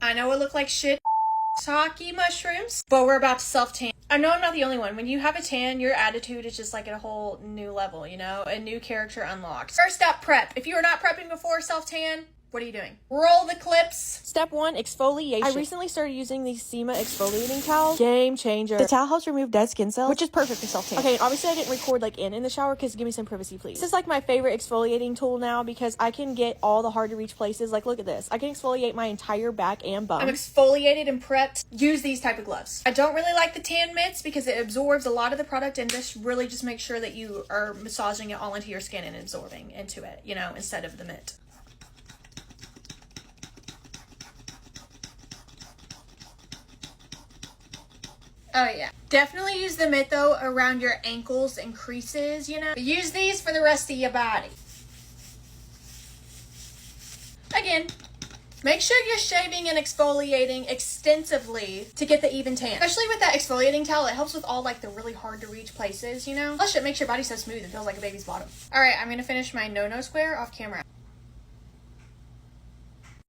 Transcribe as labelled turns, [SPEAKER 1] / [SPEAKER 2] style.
[SPEAKER 1] I know it looked like shit hockey mushrooms, but we're about to self-tan. I know I'm not the only one. When you have a tan, your attitude is just like at a whole new level, you know? A new character unlocked. First up, prep. If you are not prepping before self-tan, what are you doing? Roll the clips.
[SPEAKER 2] Step 1, exfoliation. I recently started using these SEMA exfoliating towels. Game changer. The towel helps remove dead skin cells, which is perfect for self-tan. Okay, and obviously I didn't record like in the shower because give me some privacy, please. This is like my favorite exfoliating tool now because I can get all the hard to reach places. Like look at this. I can exfoliate my entire back and bum.
[SPEAKER 1] I'm exfoliated and prepped. Use these type of gloves. I don't really like the tan mitts because it absorbs a lot of the product and just really just make sure that you are massaging it all into your skin and absorbing into it, you know, instead of the mitt. Oh yeah. Definitely use the mitt though around your ankles and creases, you know. Use these for the rest of your body. Again, make sure you're shaving and exfoliating extensively to get the even tan. Especially with that exfoliating towel, it helps with all like the really hard to reach places, you know. Plus it makes your body so smooth it feels like a baby's bottom. Alright, I'm gonna finish my no-no square off camera.